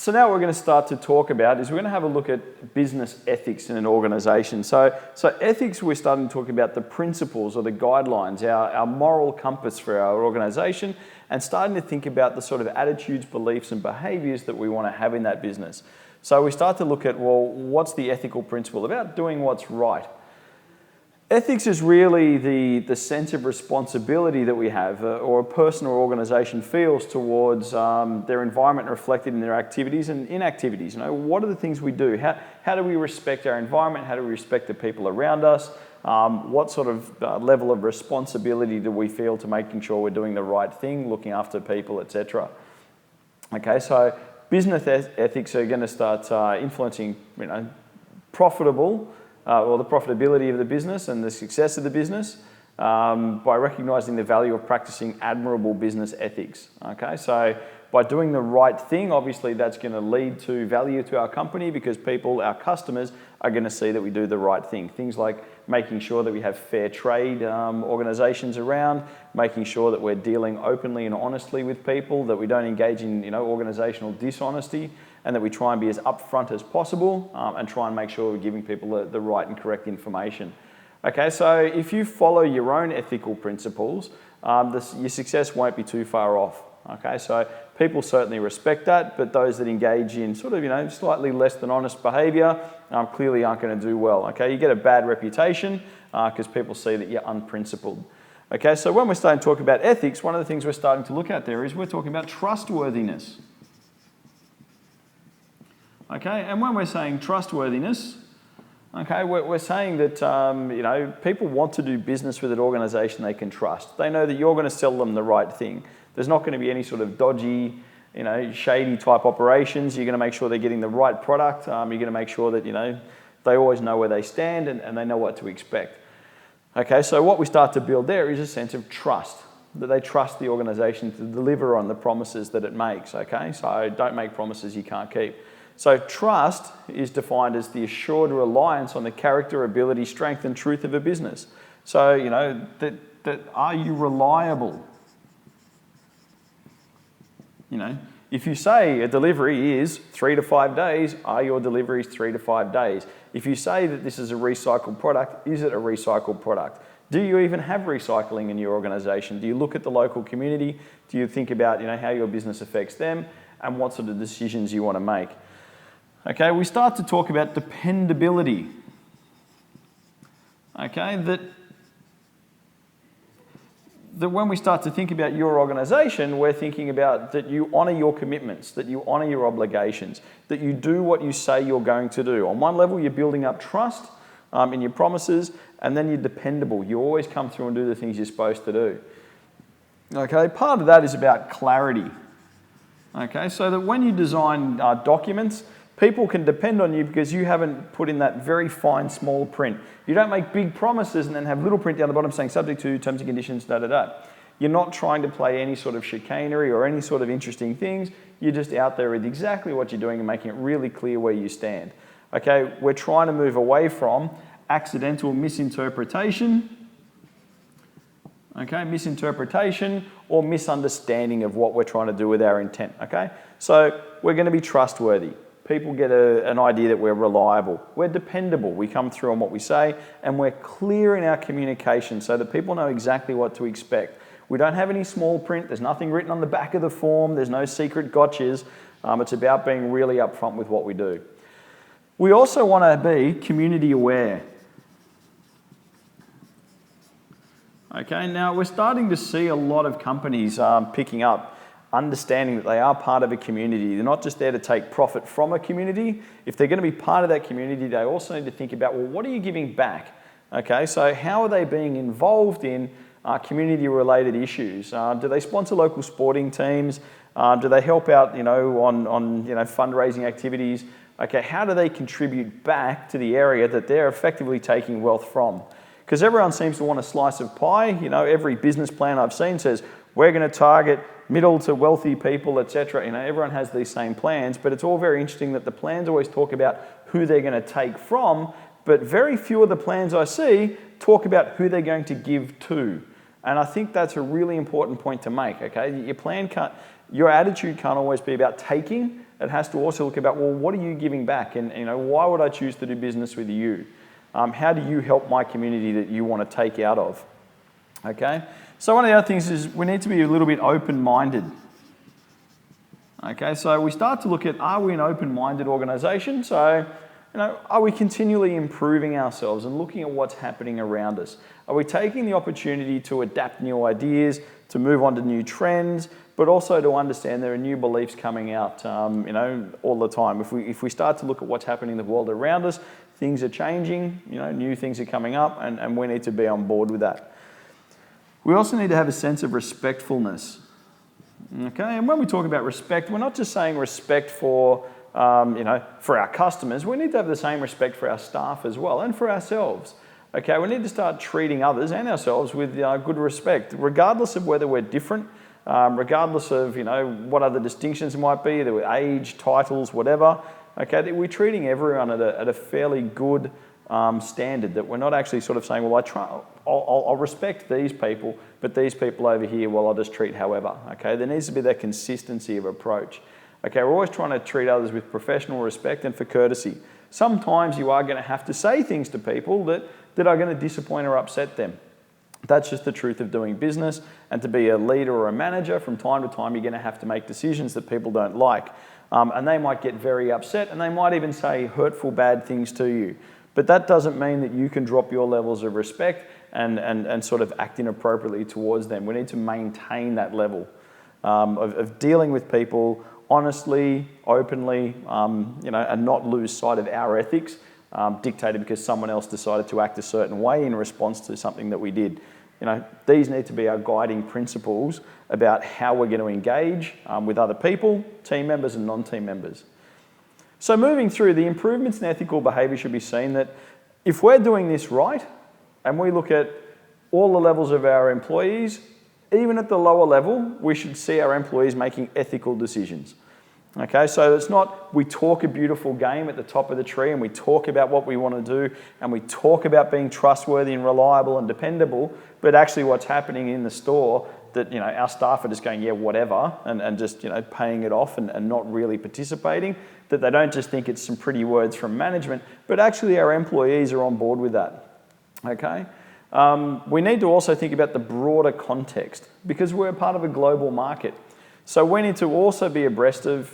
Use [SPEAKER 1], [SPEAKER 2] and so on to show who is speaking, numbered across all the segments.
[SPEAKER 1] So now what we're going to start to talk about is we're going to have a look at business ethics in an organisation. So ethics, we're starting to talk about the principles or the guidelines, our moral compass for our organisation, and starting to think about the sort of attitudes, beliefs and behaviours that we want to have in that business. So we start to look at, well, what's the ethical principle about doing what's right? Ethics is really the sense of responsibility that we have, or a person or organisation feels towards their environment reflected in their activities and inactivities. You know, what are the things we do? How do we respect our environment? How do we respect the people around us? What sort of level of responsibility do we feel to making sure we're doing the right thing, looking after people, etc. Okay, so business ethics are going to start influencing, profitable. Or the profitability of the business and the success of the business by recognising the value of practicing admirable business ethics. Okay, so by doing the right thing, obviously that's going to lead to value to our company because people, our customers, are going to see that we do the right thing. Things like making sure that we have fair trade organisations around, making sure that we're dealing openly and honestly with people, that we don't engage in organisational dishonesty, and that we try and be as upfront as possible and try and make sure we're giving people the right and correct information. Okay, so if you follow your own ethical principles, your success won't be too far off. Okay, so people certainly respect that, but those that engage in sort of, slightly less than honest behaviour clearly aren't going to do well. Okay, you get a bad reputation because people see that you're unprincipled. Okay, so when we're starting to talk about ethics, one of the things we're starting to look at there is we're talking about trustworthiness. Okay, and when we're saying trustworthiness, okay, we're saying that people want to do business with an organisation they can trust. They know that you're going to sell them the right thing. There's not going to be any sort of dodgy, shady type operations. You're going to make sure they're getting the right product. You're going to make sure that they always know where they stand and they know what to expect. Okay, so what we start to build there is a sense of trust, that they trust the organisation to deliver on the promises that it makes. Okay, so don't make promises you can't keep. So trust is defined as the assured reliance on the character, ability, strength and truth of a business. So, that are you reliable? If you say a delivery is 3 to 5 days, are your deliveries 3 to 5 days? If you say that this is a recycled product, is it a recycled product? Do you even have recycling in your organisation? Do you look at the local community? Do you think about how your business affects them and what sort of decisions you want to make? Okay, we start to talk about dependability. Okay, that when we start to think about your organisation, we're thinking about that you honour your commitments, that you honour your obligations, that you do what you say you're going to do. On one level, you're building up trust in your promises, and then you're dependable. You always come through and do the things you're supposed to do. Okay, part of that is about clarity. Okay, so that when you design documents, people can depend on you because you haven't put in that very fine small print. You don't make big promises and then have little print down the bottom saying subject to terms and conditions, da-da-da. You're not trying to play any sort of chicanery or any sort of interesting things. You're just out there with exactly what you're doing and making it really clear where you stand. Okay, we're trying to move away from accidental misinterpretation, okay, misinterpretation or misunderstanding of what we're trying to do with our intent, okay? So we're going to be trustworthy. People get an idea that we're reliable. We're dependable. We come through on what we say and we're clear in our communication so that people know exactly what to expect. We don't have any small print. There's nothing written on the back of the form. There's no secret gotchas. It's about being really upfront with what we do. We also want to be community aware. Okay, now we're starting to see a lot of companies picking up understanding that they are part of a community. They're not just there to take profit from a community. If they're going to be part of that community, they also need to think about, well, what are you giving back? Okay, so how are they being involved in community-related issues? Do they sponsor local sporting teams? Do they help out, on fundraising activities? Okay, how do they contribute back to the area that they're effectively taking wealth from? Because everyone seems to want a slice of pie. Every business plan I've seen says, we're going to target middle to wealthy people, etc. Everyone has these same plans, but it's all very interesting that the plans always talk about who they're going to take from, but very few of the plans I see talk about who they're going to give to. And I think that's a really important point to make, okay? Your attitude can't always be about taking, it has to also look about, well, what are you giving back? And why would I choose to do business with you? How do you help my community that you want to take out of? Okay? So one of the other things is we need to be a little bit open-minded. Okay, so we start to look at, are we an open-minded organisation? So, are we continually improving ourselves and looking at what's happening around us? Are we taking the opportunity to adapt new ideas, to move on to new trends, but also to understand there are new beliefs coming out, all the time. If we start to look at what's happening in the world around us, things are changing, new things are coming up, and we need to be on board with that. We also need to have a sense of respectfulness. Okay, and when we talk about respect, we're not just saying respect for our customers. We need to have the same respect for our staff as well, and for ourselves. Okay, we need to start treating others and ourselves with good respect, regardless of whether we're different, regardless of what other distinctions it might be, either age, titles, whatever. Okay, that we're treating everyone at a fairly good standard. That we're not actually sort of saying, well, I'll respect these people, but these people over here, well, I'll just treat however. Okay, there needs to be that consistency of approach. Okay, we're always trying to treat others with professional respect and for courtesy. Sometimes you are going to have to say things to people that are going to disappoint or upset them. That's just the truth of doing business. And to be a leader or a manager, from time to time, you're going to have to make decisions that people don't like. And they might get very upset, and they might even say hurtful, bad things to you. But that doesn't mean that you can drop your levels of respect and sort of act inappropriately towards them. We need to maintain that level of dealing with people honestly, openly, and not lose sight of our ethics dictated because someone else decided to act a certain way in response to something that we did. These need to be our guiding principles about how we're going to engage with other people, team members and non-team members. So moving through, the improvements in ethical behaviour should be seen that if we're doing this right, and we look at all the levels of our employees, even at the lower level, we should see our employees making ethical decisions. Okay, so it's not we talk a beautiful game at the top of the tree and we talk about what we want to do and we talk about being trustworthy and reliable and dependable, but actually what's happening in the store that our staff are just going, yeah, whatever, and just paying it off and not really participating, that they don't just think it's some pretty words from management, but actually our employees are on board with that. Okay? We need to also think about the broader context because we're part of a global market. So we need to also be abreast of,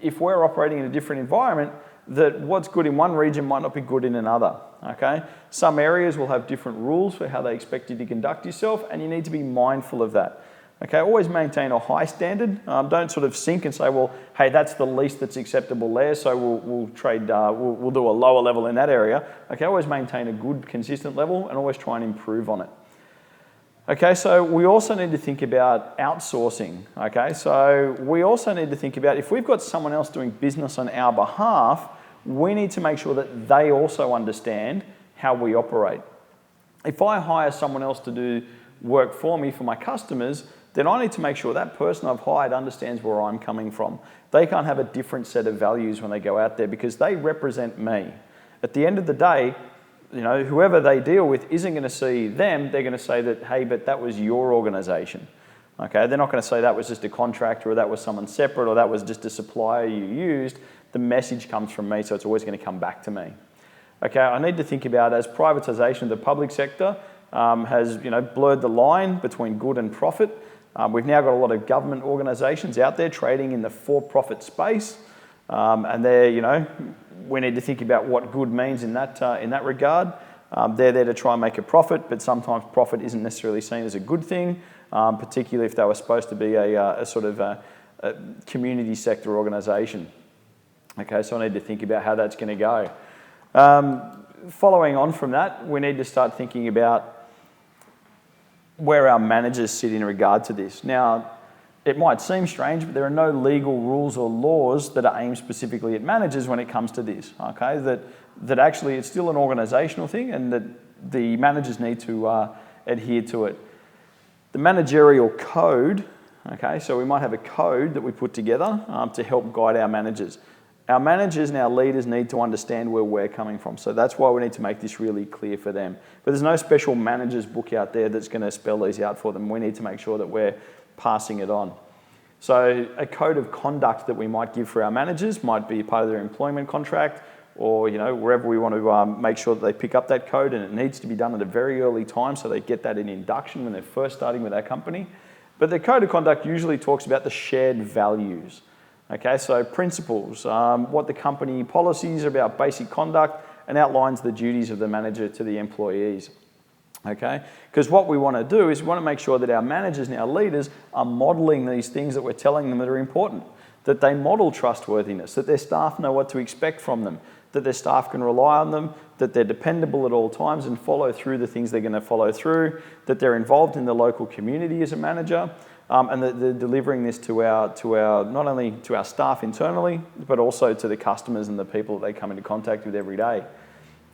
[SPEAKER 1] if we're operating in a different environment, that what's good in one region might not be good in another, okay? Some areas will have different rules for how they expect you to conduct yourself, and you need to be mindful of that. Okay, always maintain a high standard. Don't sort of sink and say, well, hey, that's the least that's acceptable there, so we'll do a lower level in that area. Okay, always maintain a good, consistent level and always try and improve on it. Okay, so we also need to think about outsourcing. Okay, so we also need to think about if we've got someone else doing business on our behalf, we need to make sure that they also understand how we operate. If I hire someone else to do work for me for my customers, then I need to make sure that person I've hired understands where I'm coming from. They can't have a different set of values when they go out there because they represent me. At the end of the day, whoever they deal with isn't going to see them. They're going to say that, hey, but that was your organisation. Okay, they're not going to say that was just a contractor or that was someone separate or that was just a supplier you used. The message comes from me, so it's always going to come back to me. Okay, I need to think about as privatisation of the public sector has blurred the line between good and profit. We've now got a lot of government organisations out there trading in the for-profit space, and they're we need to think about what good means in that regard. They're there to try and make a profit, but sometimes profit isn't necessarily seen as a good thing, particularly if they were supposed to be a sort of a community sector organisation. Okay, so I need to think about how that's going to go. Following on from that, we need to start thinking about where our managers sit in regard to this. Now, it might seem strange, but there are no legal rules or laws that are aimed specifically at managers when it comes to this, okay? That actually it's still an organisational thing and that the managers need to adhere to it. The managerial code, okay, so we might have a code that we put together to help guide our managers. Our managers and our leaders need to understand where we're coming from. So that's why we need to make this really clear for them. But there's no special manager's book out there that's going to spell these out for them. We need to make sure that we're passing it on. So a code of conduct that we might give for our managers might be part of their employment contract, or wherever we want to make sure that they pick up that code, and it needs to be done at a very early time so they get that in induction when they're first starting with our company. But the code of conduct usually talks about the shared values. Okay, so principles, what the company policies are about basic conduct, and outlines the duties of the manager to the employees. Okay, because what we want to do is we want to make sure that our managers and our leaders are modeling these things that we're telling them that are important, that they model trustworthiness, that their staff know what to expect from them, that their staff can rely on them, that they're dependable at all times and follow through the things they're going to follow through, that they're involved in the local community as a manager, and that they're delivering this to our not only to our staff internally, but also to the customers and the people that they come into contact with every day.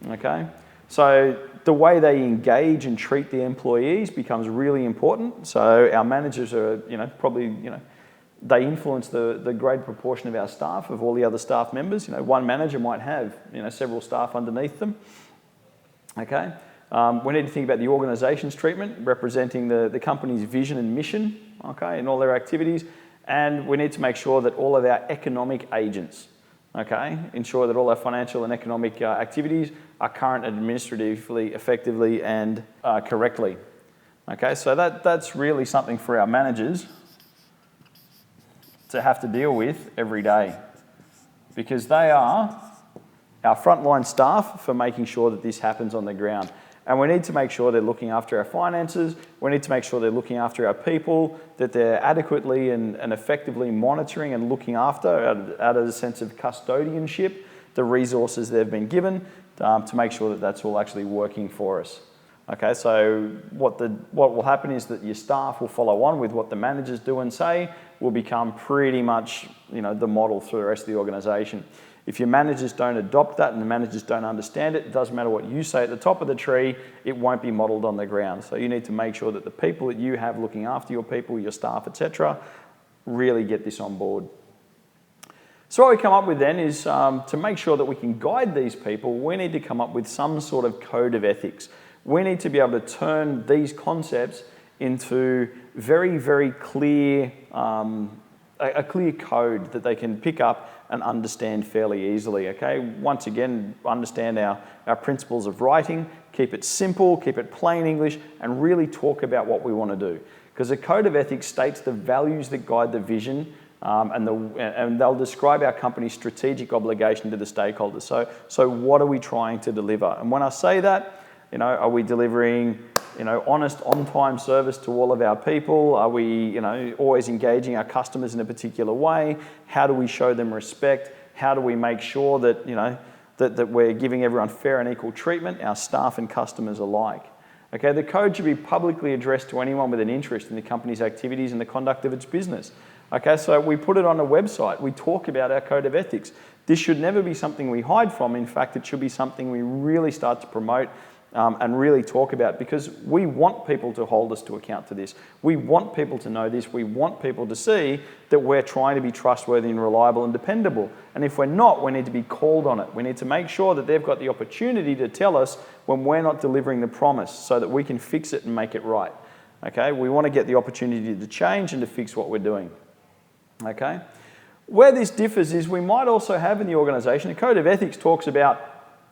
[SPEAKER 1] Okay, so the way they engage and treat the employees becomes really important. So our managers are, probably, they influence the great proportion of our staff, of all the other staff members. One manager might have, several staff underneath them. Okay, we need to think about the organisation's treatment, representing the company's vision and mission, okay, in all their activities. And we need to make sure that all of our economic agents, okay, ensure that all our financial and economic activities are current administratively, effectively, and correctly. Okay, so that's really something for our managers to have to deal with every day, because they are our frontline staff for making sure that this happens on the ground. And we need to make sure they're looking after our finances, we need to make sure they're looking after our people, that they're adequately and effectively monitoring and looking after, out of a sense of custodianship, the resources they've been given, to make sure that that's all actually working for us. Okay, so what will happen is that your staff will follow on with what the managers do and say, will become pretty much the model for the rest of the organisation. If your managers don't adopt that and the managers don't understand it, it doesn't matter what you say at the top of the tree, it won't be modelled on the ground. So you need to make sure that the people that you have looking after your people, your staff, etc., really get this on board. So what we come up with then is to make sure that we can guide these people, we need to come up with some sort of code of ethics. We need to be able to turn these concepts into very, very clear, a clear code that they can pick up and understand fairly easily, okay? Once again, understand our principles of writing, keep it simple, keep it plain English, and really talk about what we want to do. Because a code of ethics states the values that guide the vision, and they'll describe our company's strategic obligation to the stakeholders. So what are we trying to deliver? And when I say that, are we delivering, honest, on-time service to all of our people? Are we, always engaging our customers in a particular way? How do we show them respect? How do we make sure that, that we're giving everyone fair and equal treatment, our staff and customers alike? Okay, the code should be publicly addressed to anyone with an interest in the company's activities and the conduct of its business. Okay, so we put it on a website. We talk about our code of ethics. This should never be something we hide from. In fact, it should be something we really start to promote and really talk about, because we want people to hold us to account to this. We want people to know this. We want people to see that we're trying to be trustworthy and reliable and dependable. And if we're not, we need to be called on it. We need to make sure that they've got the opportunity to tell us when we're not delivering the promise, so that we can fix it and make it right. Okay, we want to get the opportunity to change and to fix what we're doing. Okay, where this differs is we might also have in the organisation, a code of ethics talks about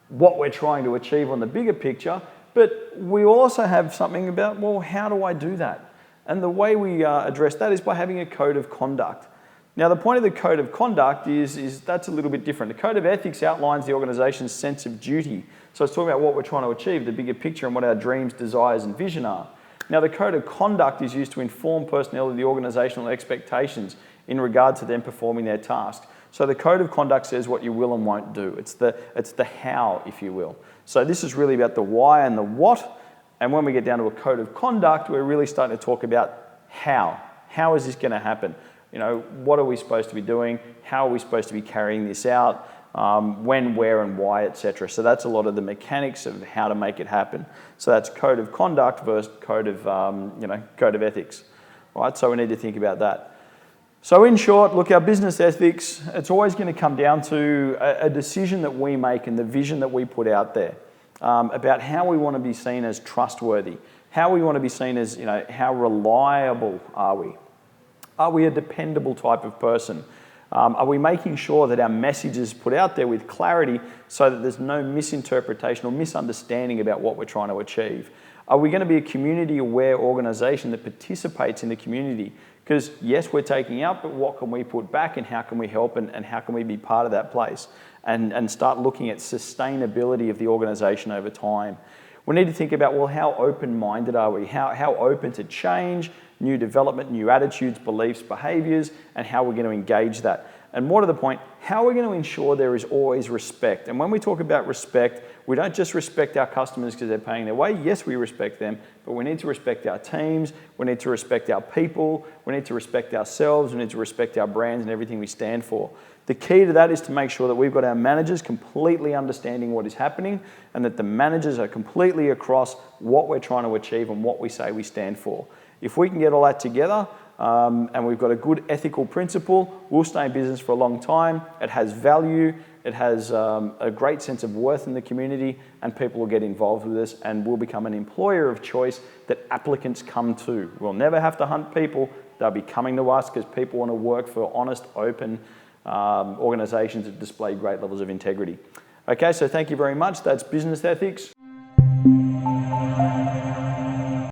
[SPEAKER 1] what we're trying to achieve on the bigger picture, but we also have something about, well, how do I do that? And the way we address that is by having a code of conduct. Now, the point of the code of conduct is that's a little bit different. The code of ethics outlines the organisation's sense of duty. So it's talking about what we're trying to achieve, the bigger picture, and what our dreams, desires, and vision are. Now, the code of conduct is used to inform personnel of the organisational expectations in regard to them performing their tasks. So the code of conduct says what you will and won't do. It's the how, if you will. So this is really about the why and the what. And when we get down to a code of conduct, we're really starting to talk about how. How is this going to happen? What are we supposed to be doing? How are we supposed to be carrying this out? When, where, and why, etc. So that's a lot of the mechanics of how to make it happen. So that's code of conduct versus code of ethics. All right, so we need to think about that. So in short, look, our business ethics, it's always going to come down to a decision that we make and the vision that we put out there about how we want to be seen as trustworthy, how we want to be seen as, how reliable are we? Are we a dependable type of person? Are we making sure that our message is put out there with clarity so that there's no misinterpretation or misunderstanding about what we're trying to achieve? Are we going to be a community-aware organisation that participates in the community? Because yes, we're taking out, but what can we put back and how can we help and how can we be part of that place? And start looking at sustainability of the organisation over time. We need to think about, well, how open-minded are we? How open to change, new development, new attitudes, beliefs, behaviours, and how we're going to engage that. And more to the point, how we're going to ensure there is always respect. And when we talk about respect, we don't just respect our customers because they're paying their way. Yes, we respect them, but we need to respect our teams, we need to respect our people, we need to respect ourselves, we need to respect our brands and everything we stand for. The key to that is to make sure that we've got our managers completely understanding what is happening and that the managers are completely across what we're trying to achieve and what we say we stand for. If we can get all that together and we've got a good ethical principle, we'll stay in business for a long time. It has value, it has a great sense of worth in the community, and people will get involved with us and we'll become an employer of choice that applicants come to. We'll never have to hunt people. They'll be coming to us because people want to work for honest, open organisations that display great levels of integrity. Okay, so thank you very much. That's business ethics.